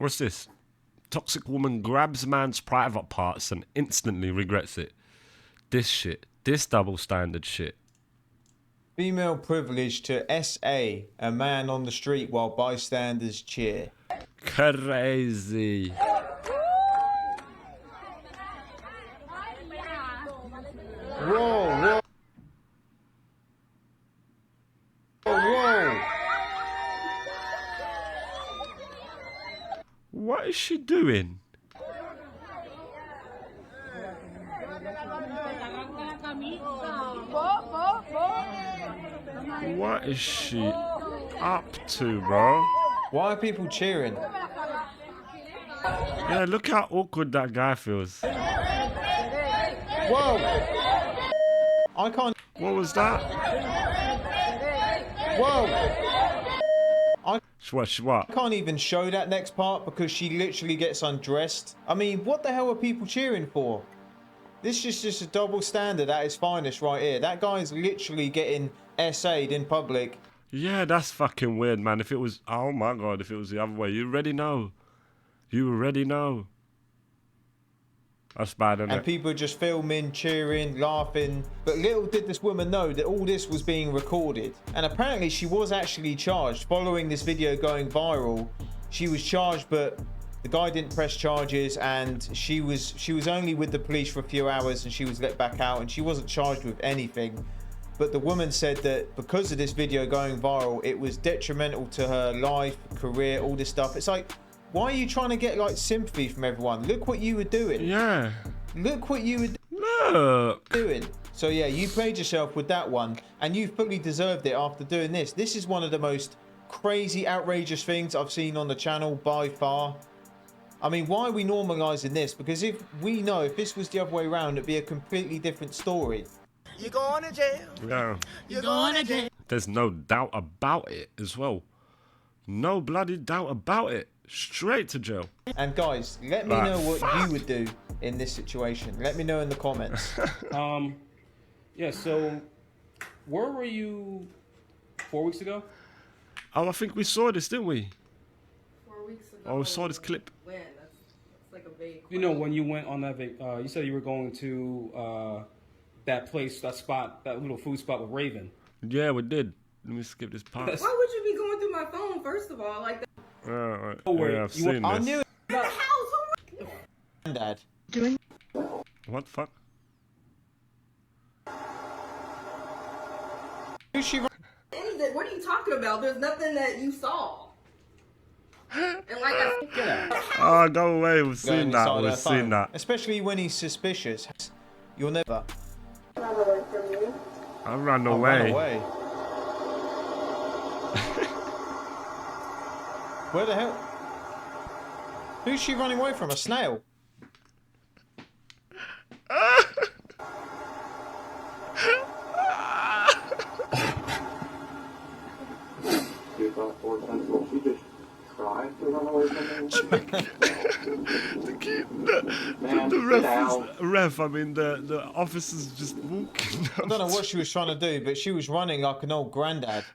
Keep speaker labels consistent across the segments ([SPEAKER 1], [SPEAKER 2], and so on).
[SPEAKER 1] What's this? Toxic woman grabs man's private parts and instantly regrets it. This shit. This double standard shit.
[SPEAKER 2] Female privilege to SA a man on the street while bystanders cheer.
[SPEAKER 1] Crazy.
[SPEAKER 2] Whoa, whoa. Whoa.
[SPEAKER 1] What is she doing? What is she up to, bro?
[SPEAKER 2] Why are people cheering?
[SPEAKER 1] Yeah, look how awkward that guy feels.
[SPEAKER 2] Whoa! I can't.
[SPEAKER 1] What was that?
[SPEAKER 2] Whoa!
[SPEAKER 1] What?
[SPEAKER 2] I can't even show that next part because she literally gets undressed. I mean, what the hell are people cheering for? This is just a double standard at its finest right here. That guy's literally getting SA'd in public.
[SPEAKER 1] Yeah, that's fucking weird, man. If it was, oh my God, if it was the other way, you already know. You already know. That's bad, isn't
[SPEAKER 2] And
[SPEAKER 1] it?
[SPEAKER 2] people just filming, cheering, laughing. But little did this woman know that all this was being recorded. And apparently she was actually charged. Following this video going viral, she was charged, but the guy didn't press charges, and she was only with the police for a few hours, and she was let back out, and she wasn't charged with anything. But the woman said that because of this video going viral, it was detrimental to her life, career, all this stuff. It's like, why are you trying to get like sympathy from everyone? Look what you were doing.
[SPEAKER 1] Yeah.
[SPEAKER 2] Look what you were doing. So yeah, you played yourself with that one, and you fully deserved it after doing this. This is one of the most crazy, outrageous things I've seen on the channel by far. I mean, why are we normalizing this? Because if we know if this was the other way around, it'd be a completely different story.
[SPEAKER 3] You going to jail?
[SPEAKER 1] Yeah.
[SPEAKER 3] You going to jail?
[SPEAKER 1] There's no doubt about it as well. No bloody doubt about it. Straight to jail.
[SPEAKER 2] And guys, let me know what you would do in this situation. Let me know in the comments.
[SPEAKER 4] Yeah, so where were you 4 weeks ago?
[SPEAKER 1] Oh, I think we saw this, didn't we?
[SPEAKER 5] 4 weeks ago.
[SPEAKER 1] Oh, we saw this clip.
[SPEAKER 5] When? That's like a vague
[SPEAKER 4] You know, when you went on that, you said you were going to that place, that spot, that little food spot with Raven.
[SPEAKER 1] Yeah, we did. Let me skip this part.
[SPEAKER 5] Why would you be going through my phone, first of all? Like that?
[SPEAKER 1] Right.
[SPEAKER 4] Oh, wait,
[SPEAKER 1] Yeah, I've
[SPEAKER 4] you
[SPEAKER 1] seen
[SPEAKER 2] I
[SPEAKER 1] this.
[SPEAKER 2] knew it.
[SPEAKER 5] In the house?
[SPEAKER 2] Dad.
[SPEAKER 1] What the fuck?
[SPEAKER 2] Who's she?
[SPEAKER 5] Anything? What are you talking about? There's nothing that you saw. And like I
[SPEAKER 1] Oh, go away. We've
[SPEAKER 2] Going
[SPEAKER 1] seen
[SPEAKER 2] inside
[SPEAKER 1] that.
[SPEAKER 2] her
[SPEAKER 1] We've
[SPEAKER 2] phone.
[SPEAKER 1] seen that.
[SPEAKER 2] Especially when he's suspicious. You'll never.
[SPEAKER 1] I ran
[SPEAKER 2] I'll
[SPEAKER 1] away.
[SPEAKER 2] run away. Where the hell? Who's she running away from? A snail?
[SPEAKER 6] She just tried to run away from him.
[SPEAKER 1] The officer's just walking.
[SPEAKER 2] I don't know what she was trying to do, but she was running like an old granddad.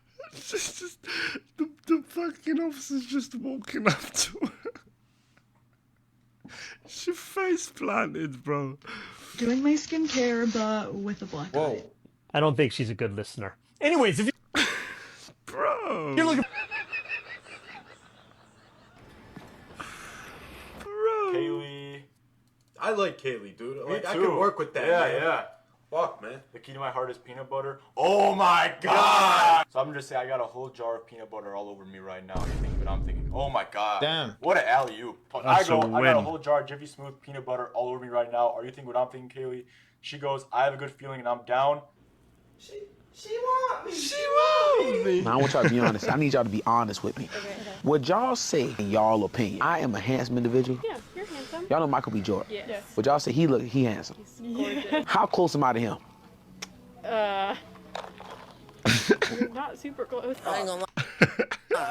[SPEAKER 1] The fucking officer's just walking up to her. She face planted, bro.
[SPEAKER 7] Doing my skincare, but with a black eye.
[SPEAKER 2] Whoa.
[SPEAKER 8] I don't think she's a good listener. Anyways, if
[SPEAKER 1] Bro.
[SPEAKER 8] you're looking
[SPEAKER 1] Bro.
[SPEAKER 9] Kaylee. I like Kaylee, dude. Like,
[SPEAKER 3] too.
[SPEAKER 9] I can work with that.
[SPEAKER 3] Yeah,
[SPEAKER 9] man.
[SPEAKER 3] yeah.
[SPEAKER 9] Fuck, man.
[SPEAKER 3] The key to my heart is peanut butter. Oh my god! So I'm just saying, I got a whole jar of peanut butter all over me right now. You think what I'm thinking? Oh my god!
[SPEAKER 2] Damn.
[SPEAKER 3] What an alley-oop! I
[SPEAKER 1] That's
[SPEAKER 3] go,
[SPEAKER 1] a
[SPEAKER 3] I got
[SPEAKER 1] win.
[SPEAKER 3] a whole jar of Jiffy Smooth peanut butter all over me right now. Are you thinking what I'm thinking, Kaylee? She goes, I have a good feeling and I'm down.
[SPEAKER 5] she want me.
[SPEAKER 10] Now I want y'all to be honest. I need y'all to be honest with me. Would y'all say, in y'all opinion, I am a handsome individual?
[SPEAKER 11] Yeah, you're handsome.
[SPEAKER 10] Y'all know Michael B. Jordan.
[SPEAKER 11] Yes.
[SPEAKER 10] Would y'all say he handsome?
[SPEAKER 11] Gorgeous.
[SPEAKER 10] How close am I to him?
[SPEAKER 11] You're not super close.
[SPEAKER 12] I ain't gonna lie.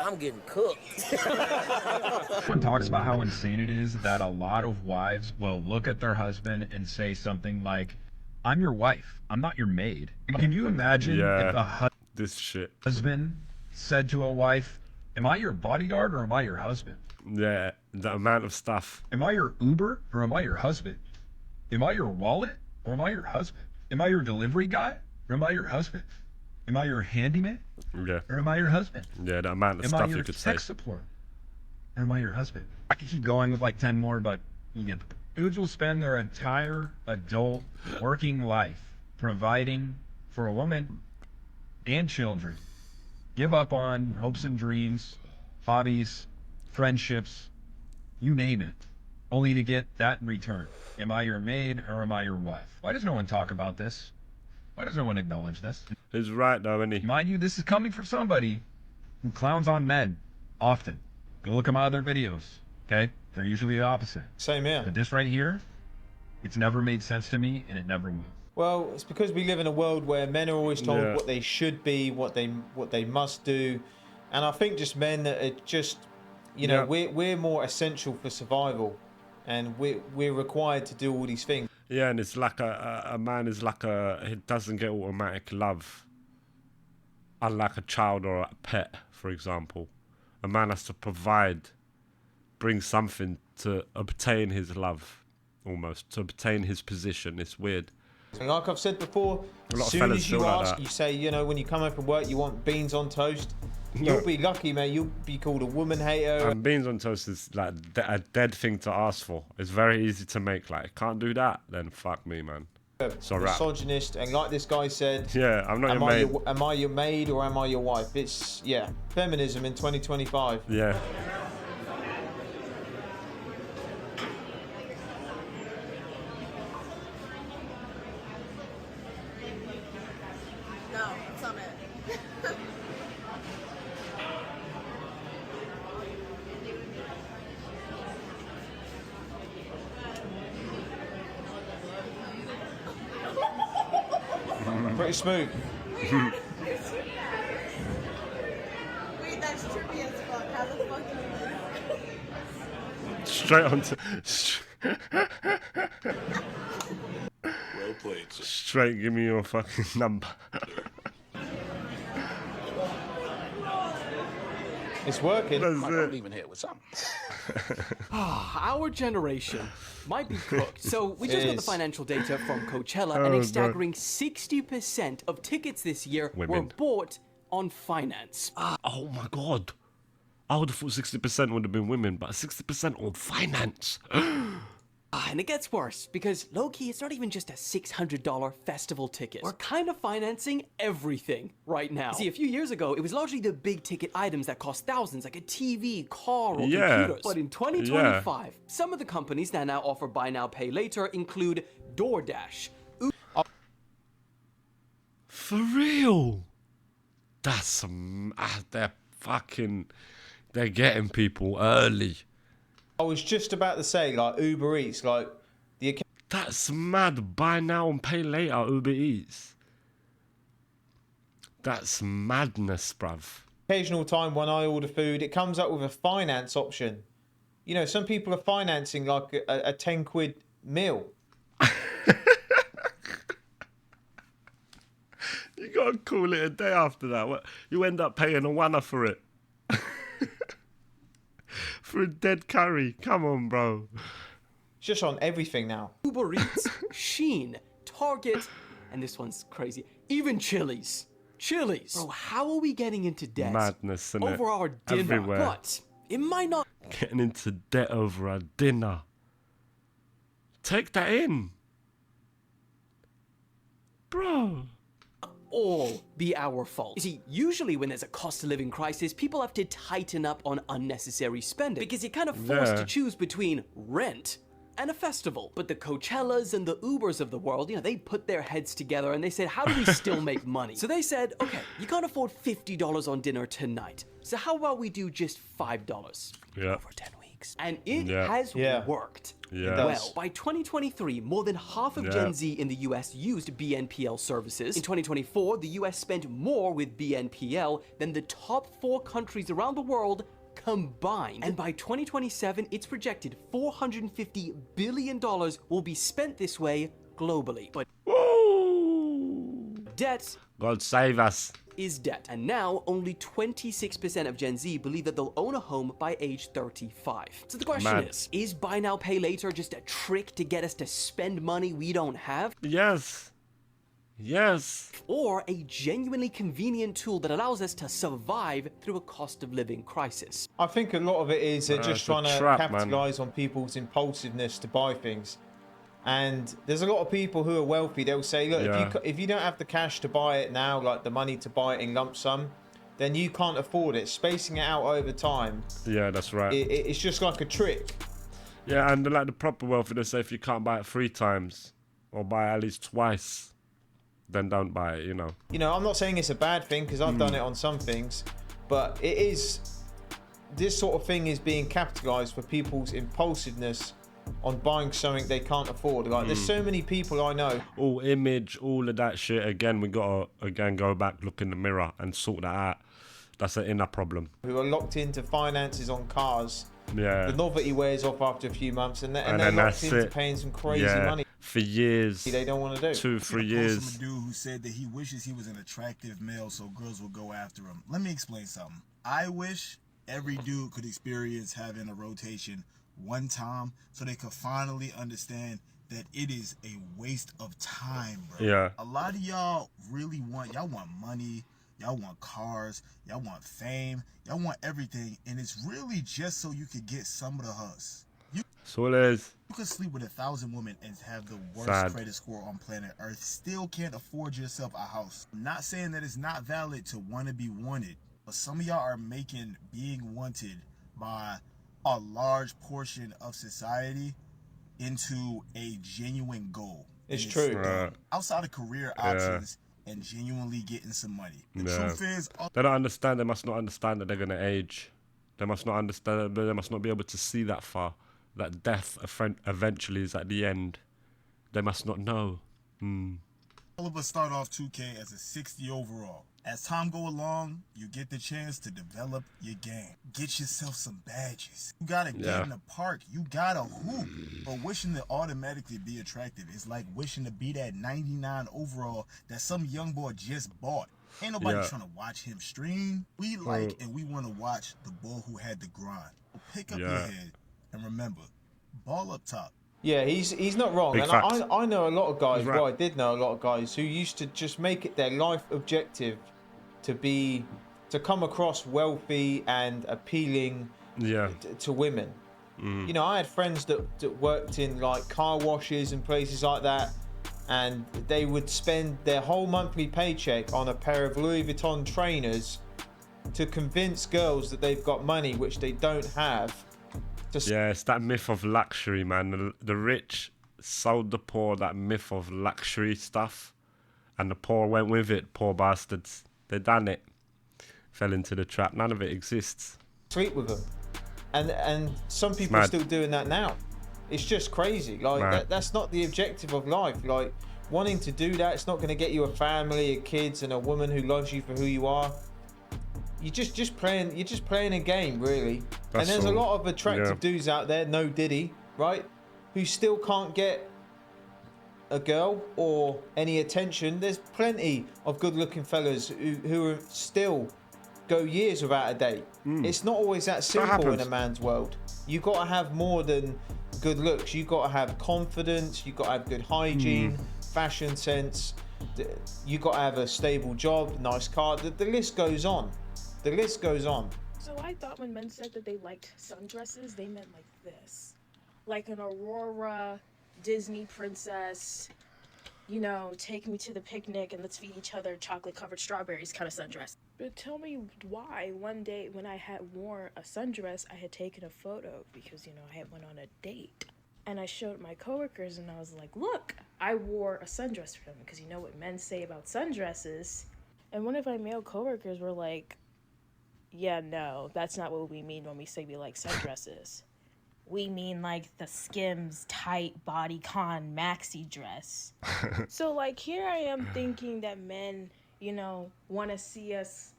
[SPEAKER 12] I'm getting cooked.
[SPEAKER 13] Everyone talks about how insane it is that a lot of wives will look at their husband and say something like, I'm your wife, I'm not your maid. Can you imagine
[SPEAKER 1] Yeah.
[SPEAKER 13] if a
[SPEAKER 1] This shit.
[SPEAKER 13] husband said to a wife, Am I your bodyguard or am I your husband?
[SPEAKER 1] Yeah, the amount of stuff.
[SPEAKER 13] Am I your Uber or am I your husband? Am I your wallet or am I your husband? Am I your delivery guy or am I your husband? Am I your handyman
[SPEAKER 1] Yeah.
[SPEAKER 13] or am I your husband?
[SPEAKER 1] Yeah, the amount of
[SPEAKER 13] Am I
[SPEAKER 1] stuff
[SPEAKER 13] your
[SPEAKER 1] you could say.
[SPEAKER 13] tech support? Or am I your husband? I could keep going with like 10 more, but you get the dudes will spend their entire adult working life providing for a woman and children. Give up on hopes and dreams, hobbies, friendships, you name it, only to get that in return. Am I your maid or am I your wife? Why does no one talk about this? Why does no one acknowledge this?
[SPEAKER 1] He's right though, isn't he?
[SPEAKER 13] Mind you, this is coming from somebody who clowns on men often. Go look them out of their videos, okay? They're usually the opposite.
[SPEAKER 2] Same here.
[SPEAKER 13] But this right here, it's never made sense to me and it never will.
[SPEAKER 2] Well, it's because we live in a world where men are always told what they should be, what they must do, and I think just men that are just, you know, we're more essential for survival, and we're required to do all these things.
[SPEAKER 1] Yeah, and it's like a man is like he doesn't get automatic love. Unlike a child or a pet, for example. A man has to provide, bring something to obtain his love, almost, to obtain his position. It's weird.
[SPEAKER 2] And like I've said before,
[SPEAKER 1] A lot
[SPEAKER 2] as
[SPEAKER 1] of
[SPEAKER 2] soon
[SPEAKER 1] fellas
[SPEAKER 2] as you
[SPEAKER 1] feel like
[SPEAKER 2] ask,
[SPEAKER 1] that.
[SPEAKER 2] you say, you know, when you come home from work, you want beans on toast.
[SPEAKER 1] No.
[SPEAKER 2] You'll be lucky, mate. You'll be called a woman hater.
[SPEAKER 1] And beans on toast is like a dead thing to ask for. It's very easy to make. Like, can't do that, then fuck me, man. It's a wrap.
[SPEAKER 2] Misogynist, and like this guy said,
[SPEAKER 1] Yeah, I'm not your maid.
[SPEAKER 2] Am I your maid or am I your wife? It's, yeah, feminism in 2025.
[SPEAKER 1] Yeah.
[SPEAKER 5] No, it's on it.
[SPEAKER 2] Pretty smooth.
[SPEAKER 5] Wait, that's trippy as fuck. How the fuck do you do this?
[SPEAKER 1] Straight onto...
[SPEAKER 9] Well played, sir.
[SPEAKER 1] Straight, give me your fucking number.
[SPEAKER 2] It's working.
[SPEAKER 10] I'm leaving here with something.
[SPEAKER 14] Our generation might be cooked. So we just
[SPEAKER 2] It
[SPEAKER 14] got the
[SPEAKER 2] is.
[SPEAKER 14] financial data from Coachella,
[SPEAKER 1] Oh,
[SPEAKER 14] and a
[SPEAKER 1] God.
[SPEAKER 14] staggering 60% of tickets this year were
[SPEAKER 1] Women.
[SPEAKER 14] bought on finance.
[SPEAKER 1] Oh my god. I would have thought 60% would have been women, but 60% on finance.
[SPEAKER 14] And it gets worse, because low-key, it's not even just a $600 festival ticket. We're kind of financing everything right now. See, a few years ago, it was largely the big-ticket items that cost thousands, like a TV, car, or
[SPEAKER 1] Yeah.
[SPEAKER 14] computers. But in 2025, some of the companies that now offer buy now, pay later include DoorDash,
[SPEAKER 1] For real? That's... They're getting people early.
[SPEAKER 2] I was just about to say, like, Uber Eats, like, the
[SPEAKER 1] That's mad. Buy now and pay later, Uber Eats. That's madness, bruv.
[SPEAKER 2] occasional time when I order food, it comes up with a finance option. You know, some people are financing, like, a 10 quid meal.
[SPEAKER 1] You gotta call it a day after that. What? You end up paying a $1 for it. For a dead curry. Come on, bro.
[SPEAKER 2] It's just on everything now.
[SPEAKER 14] Uber Eats, Shein, Target, and this one's crazy, even Chili's. Chili's. Bro, how are we getting into debt
[SPEAKER 1] Madness, innit?
[SPEAKER 14] over our dinner?
[SPEAKER 1] Everywhere.
[SPEAKER 14] But it might not
[SPEAKER 1] Getting into debt over a dinner. Take that in. Bro.
[SPEAKER 14] all be our fault. You see, usually when there's a cost of living crisis, people have to tighten up on unnecessary spending because you're kind of forced to choose between rent and a festival. But the Coachellas and the Ubers of the world, you know, they put their heads together and they said, how do we still make money? So they said, okay, you can't afford $50 on dinner tonight. So how about we do just $5 over 10 weeks? And it has worked. Well, by 2023, more than half of Gen Z in the US used BNPL services. In 2024, the US spent more with BNPL than the top 4 countries around the world combined. And by 2027, it's projected $450 billion will be spent this way globally. But debt,
[SPEAKER 1] God save us.
[SPEAKER 14] is debt. And now, only 26% of Gen Z believe that they'll own a home by age 35. So the question
[SPEAKER 1] Mad.
[SPEAKER 14] is buy now, pay later just a trick to get us to spend money we don't have?
[SPEAKER 1] Yes. Yes.
[SPEAKER 14] Or a genuinely convenient tool that allows us to survive through a cost of living crisis?
[SPEAKER 2] I think a lot of it is they're just
[SPEAKER 1] it's a
[SPEAKER 2] trying to
[SPEAKER 1] trap, man.
[SPEAKER 2] capitalize on people's impulsiveness to buy things. And there's a lot of people who are wealthy. They'll say, look,
[SPEAKER 1] Yeah.
[SPEAKER 2] if you don't have the cash to buy it now, like the money to buy it in lump sum, then you can't afford it. Spacing it out over time,
[SPEAKER 1] Yeah, that's right.
[SPEAKER 2] it's just like a trick.
[SPEAKER 1] Yeah, and like the proper wealthy, they say if you can't buy it 3 times or buy it at least twice, then don't buy it, you know.
[SPEAKER 2] You know, I'm not saying it's a bad thing because I've done it on some things, but it is, this sort of thing is being capitalized for people's impulsiveness on buying something they can't afford. Like, there's so many people I know.
[SPEAKER 1] All image, all of that shit. Again, we gotta go back, look in the mirror, and sort that out. That's an inner problem.
[SPEAKER 2] Who are locked into finances on cars.
[SPEAKER 1] Yeah.
[SPEAKER 2] The novelty wears off after a few months, and they're
[SPEAKER 1] then
[SPEAKER 2] locked
[SPEAKER 1] that's
[SPEAKER 2] into
[SPEAKER 1] it.
[SPEAKER 2] paying some crazy
[SPEAKER 1] Yeah.
[SPEAKER 2] money
[SPEAKER 1] For years.
[SPEAKER 2] they don't want to do.
[SPEAKER 1] 2-3
[SPEAKER 9] From
[SPEAKER 1] years.
[SPEAKER 9] a dude who said that he wishes he was an attractive male so girls will go after him. Let me explain something. I wish every dude could experience having a rotation one time so they could finally understand that it is a waste of time, bro.
[SPEAKER 1] Yeah.
[SPEAKER 9] A lot of y'all really want money, y'all want cars, y'all want fame, y'all want everything, and it's really just so you could get some of the hus.
[SPEAKER 1] That's all it is.
[SPEAKER 9] You could sleep with 1,000 women and have the worst
[SPEAKER 1] Sad.
[SPEAKER 9] credit score on planet Earth. Still can't afford yourself a house. I'm not saying that it's not valid to want to be wanted, but some of y'all are making being wanted by a large portion of society into a genuine goal.
[SPEAKER 2] It's
[SPEAKER 9] And
[SPEAKER 2] true.
[SPEAKER 9] dumb. Outside of career options and genuinely getting some money. The truth is,
[SPEAKER 1] They don't understand. They must not understand that they're gonna age. They must not understand. They must not be able to see that far. That death eventually is at the end. They must not know.
[SPEAKER 9] all of us start off 2K as a 60 overall. As time go along, you get the chance to develop your game. Get yourself some badges. You gotta get in the park. You gotta hoop. But wishing to automatically be attractive is like wishing to be that 99 overall that some young boy just bought. Ain't nobody trying to watch him stream. We like and we want to watch the boy who had the grind. Pick up your head and remember, ball up top.
[SPEAKER 2] Yeah, he's not wrong.
[SPEAKER 1] Big
[SPEAKER 2] And
[SPEAKER 1] facts.
[SPEAKER 2] I know a lot of guys,
[SPEAKER 1] He's right.
[SPEAKER 2] well, I did know a lot of guys who used to just make it their life objective to come across wealthy and appealing to women. You know, I had friends that worked in like car washes and places like that, and they would spend their whole monthly paycheck on a pair of Louis Vuitton trainers to convince girls that they've got money which they don't have.
[SPEAKER 1] Yeah, it's that myth of luxury, man. The rich sold the poor that myth of luxury stuff, and the poor went with it. Poor bastards. They done it. Fell into the trap. None of it exists.
[SPEAKER 2] Sleep with them, and some people are still doing that now. It's just crazy. Like that's not the objective of life. Like wanting to do that, it's not going to get you a family, a kids, and a woman who loves you for who you are. You're just playing a game, really. And there's a lot of attractive dudes out there, no Diddy, right, who still can't get a girl or any attention. There's plenty of good-looking fellas who are still go years without a date. It's not always that simple in a man's world. You got to have more than good looks. You got to have confidence. You got to have good hygiene, fashion sense. You got to have a stable job, nice car. The list goes on. The list goes on.
[SPEAKER 11] So I thought when men said that they liked sundresses, they meant like this. Like an Aurora, Disney princess, you know, take me to the picnic and let's feed each other chocolate-covered strawberries kind of sundress. But tell me why one day when I had worn a sundress, I had taken a photo because, you know, I had went on a date. And I showed my coworkers and I was like, look, I wore a sundress for them because you know what men say about sundresses. And one of my male coworkers were like, yeah, no, that's not what we mean when we say we like sundresses. We mean like the Skims tight bodycon maxi dress. So like here I am thinking that men, you know, want to see us,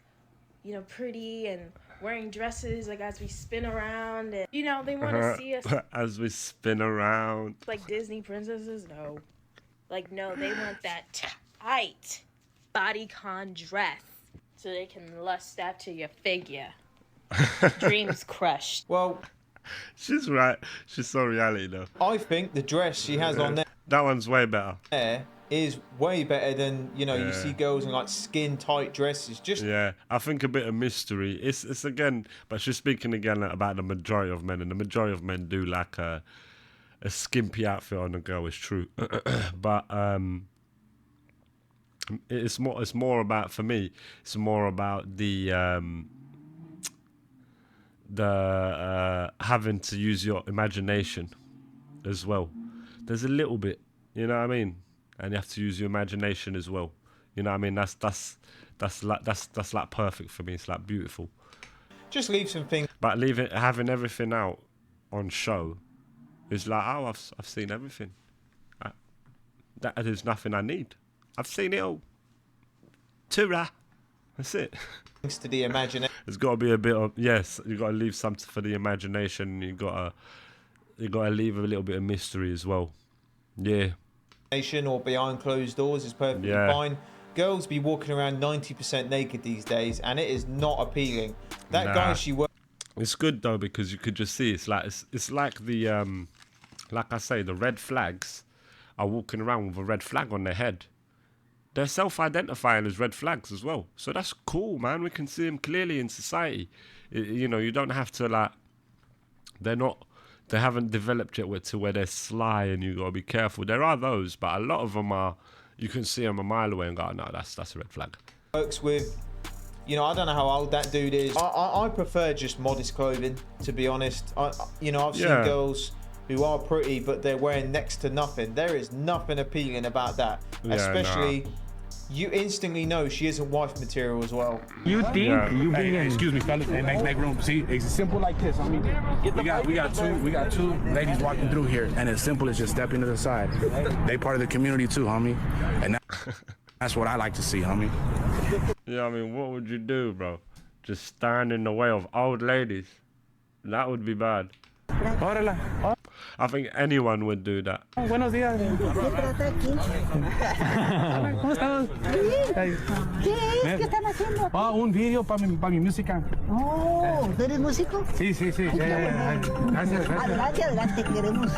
[SPEAKER 11] you know, pretty and wearing dresses like as we spin around and, you know, they want to see us
[SPEAKER 1] as we spin around
[SPEAKER 11] like Disney princesses. No, like no, they want that tight bodycon dress. so they can lust after your figure. Dreams crushed.
[SPEAKER 2] Well,
[SPEAKER 1] she's right. She's so reality though.
[SPEAKER 2] I think the dress she has on
[SPEAKER 1] that one's way better.
[SPEAKER 2] there is way better than, you know, you see girls in like skin tight dresses. Just
[SPEAKER 1] Yeah, I think a bit of mystery. It's again, but she's speaking again about the majority of men, and the majority of men do like a skimpy outfit on a girl. It's true, but it's more about, for me, it's more about the having to use your imagination as well. There's a little bit, you know what I mean, and you have to use your imagination as well. You know what I mean? That's like perfect for me. It's like beautiful.
[SPEAKER 2] just leave some things.
[SPEAKER 1] But having everything out on show is like, oh, I've seen everything. There's nothing I need. I've seen it all. Tura. That's it.
[SPEAKER 2] Things to the imagination.
[SPEAKER 1] There's got to be a bit of, yes, you got to leave something for the imagination. You got to leave a little bit of mystery as well. Yeah.
[SPEAKER 2] Or behind closed doors is perfectly fine. Girls be walking around 90% naked these days, and it is not appealing. That guy she works.
[SPEAKER 1] It's good though, because you could just see it's like the like I say, the red flags are walking around with a red flag on their head. They're self-identifying as red flags as well, so that's cool, man. We can see them clearly in society. You know, you don't have to like. They haven't developed yet to where they're sly, and you gotta be careful. There are those, but a lot of them are. You can see them a mile away and go, no, that's a red flag.
[SPEAKER 2] Works with, you know, I don't know how old that dude is. I prefer just modest clothing, to be honest. I've seen girls who are pretty, but they're wearing next to nothing. There is nothing appealing about that. Especially, you instantly know she isn't wife material as well.
[SPEAKER 15] You think you being excuse me, fellas, make room. See, it's simple like this. I mean, we got two ladies walking through here, and it's simple as just stepping to the side. They part of the community too, homie, and that's what I like to see, homie.
[SPEAKER 1] Yeah, I mean, what would you do, bro? Just stand in the way of old ladies? That would be bad. I think anyone would do that.
[SPEAKER 15] Buenos días. ¿Cómo estás? ¿Qué están haciendo? Un video para mi música.
[SPEAKER 16] Oh, ¿tú eres músico?
[SPEAKER 15] Sí. Gracias.
[SPEAKER 16] Adelante, queremos.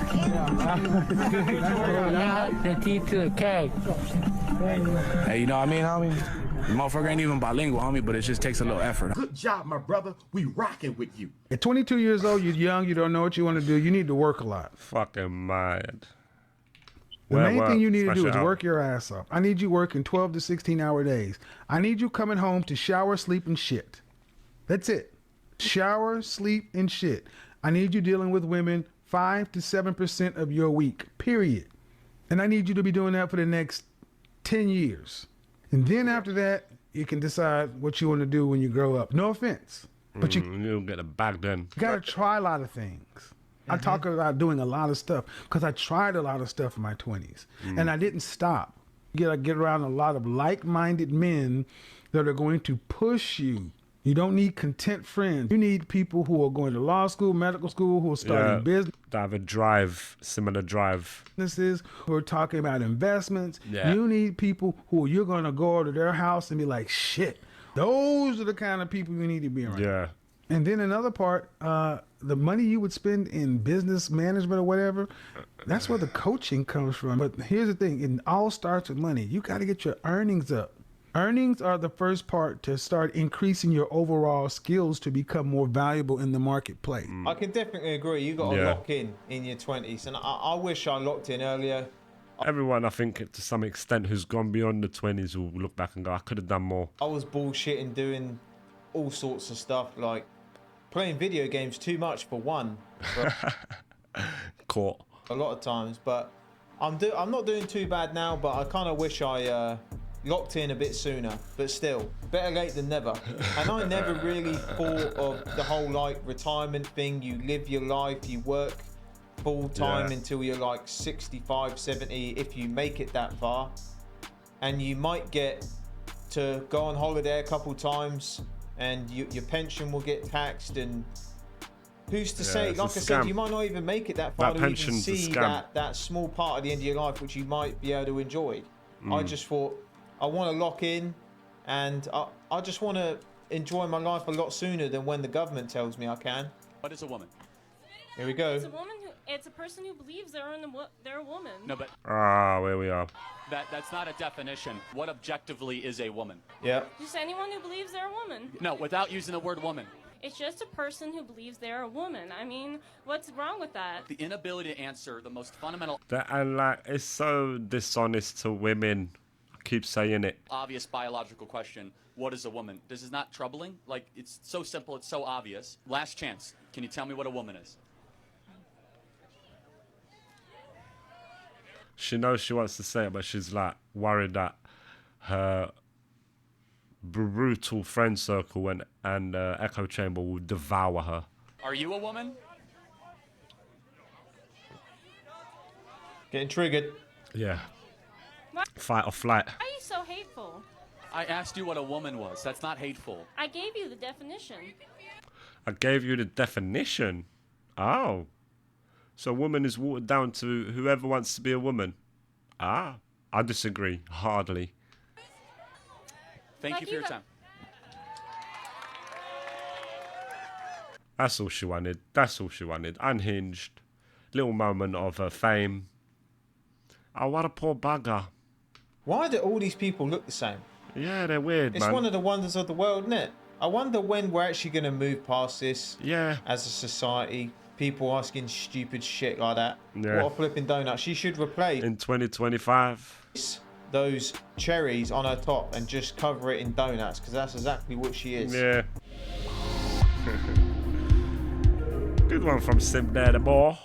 [SPEAKER 15] Hey, you know what I mean, homie? The motherfucker ain't even bilingual, homie, but it just takes a little effort.
[SPEAKER 17] Good job, my brother. We rocking with you.
[SPEAKER 18] At 22 years old, you're young, you don't know what you want to do, you need to work a lot.
[SPEAKER 1] Fucking mad.
[SPEAKER 18] The main thing you need to do is work your ass off. I need you working 12 to 16-hour days. I need you coming home to shower, sleep, and shit. That's it. Shower, sleep, and shit. I need you dealing with women 5 to 7% of your week, period. And I need you to be doing that for the next 10 years. And then after that, you can decide what you want to do when you grow up. No offense, but
[SPEAKER 1] you'll get a bag then.
[SPEAKER 18] You gotta try a lot of things. I talk about doing a lot of stuff because I tried a lot of stuff in my 20s, and I didn't stop. You gotta get around a lot of like-minded men that are going to push you. You don't need content friends. You need people who are going to law school, medical school, who are starting business.
[SPEAKER 1] That have a drive, similar drive.
[SPEAKER 18] Businesses who are talking about investments.
[SPEAKER 1] Yeah.
[SPEAKER 18] You need people who you're going to go to their house and be like, shit. Those are the kind of people you need to be around.
[SPEAKER 1] Yeah.
[SPEAKER 18] And then another part, the money you would spend in business management or whatever, that's where the coaching comes from. But here's the thing, it all starts with money. You got to get your earnings up. Earnings are the first part to start increasing your overall skills to become more valuable in the marketplace.
[SPEAKER 2] I can definitely agree. You got to lock in your 20s, and I wish I locked in earlier.
[SPEAKER 1] Everyone, I think, to some extent, who's gone beyond the 20s will look back and go, I could have done more.
[SPEAKER 2] I was bullshitting, doing all sorts of stuff, like playing video games too much for one.
[SPEAKER 1] Caught.
[SPEAKER 2] A lot of times, but I'm not doing too bad now, but I kind of wish I locked in a bit sooner, but still, better late than never. And I never really thought of the whole like retirement thing. You live your life, you work full time until you're like 65, 70, if you make it that far. And you might get to go on holiday a couple times and your pension will get taxed, and who's to say, like I said, you might not even make it that far to even see that small part at the end of your life which you might be able to enjoy. I just thought, I want to lock in and I just want to enjoy my life a lot sooner than when the government tells me I can.
[SPEAKER 19] What is a woman?
[SPEAKER 2] Here we go.
[SPEAKER 20] It's a woman who. It's a person who believes they're a woman.
[SPEAKER 19] No, but
[SPEAKER 1] where we are.
[SPEAKER 19] That's not a definition. What objectively is a woman?
[SPEAKER 2] Yeah.
[SPEAKER 20] Just anyone who believes they're a woman.
[SPEAKER 19] No, without using the word woman.
[SPEAKER 20] It's just a person who believes they're a woman. I mean, what's wrong with that?
[SPEAKER 19] The inability to answer the most fundamental,
[SPEAKER 1] And like, it's so dishonest to women. I keep saying it.
[SPEAKER 19] obvious biological question. What is a woman? This is not troubling. Like, it's so simple. It's so obvious. Last chance. Can you tell me what a woman is?
[SPEAKER 1] She knows she wants to say it, but she's like worried that her brutal friend circle and echo chamber will devour her.
[SPEAKER 19] Are you a woman?
[SPEAKER 2] Getting triggered.
[SPEAKER 1] Yeah. Fight or flight.
[SPEAKER 20] Why are you so hateful?
[SPEAKER 19] I asked you what a woman was. That's not hateful.
[SPEAKER 20] I gave you the definition.
[SPEAKER 1] I gave you the definition. Oh. So a woman is watered down to whoever wants to be a woman. I disagree. Hardly.
[SPEAKER 19] Thank you for your time.
[SPEAKER 1] That's all she wanted. That's all she wanted. Unhinged. Little moment of fame. Oh, what a poor bugger.
[SPEAKER 2] Why do all these people look the same?
[SPEAKER 1] Yeah, they're weird,
[SPEAKER 2] It's
[SPEAKER 1] man.
[SPEAKER 2] one of the wonders of the world, isn't it? I wonder when we're actually going to move past this.
[SPEAKER 1] Yeah.
[SPEAKER 2] As a society. People asking stupid shit like that.
[SPEAKER 1] Yeah.
[SPEAKER 2] What a flipping donut. She should replace
[SPEAKER 1] in 2025
[SPEAKER 2] those cherries on her top and just cover it in donuts, because that's exactly what she is.
[SPEAKER 1] Yeah. Good one from Simp Daddy Boy.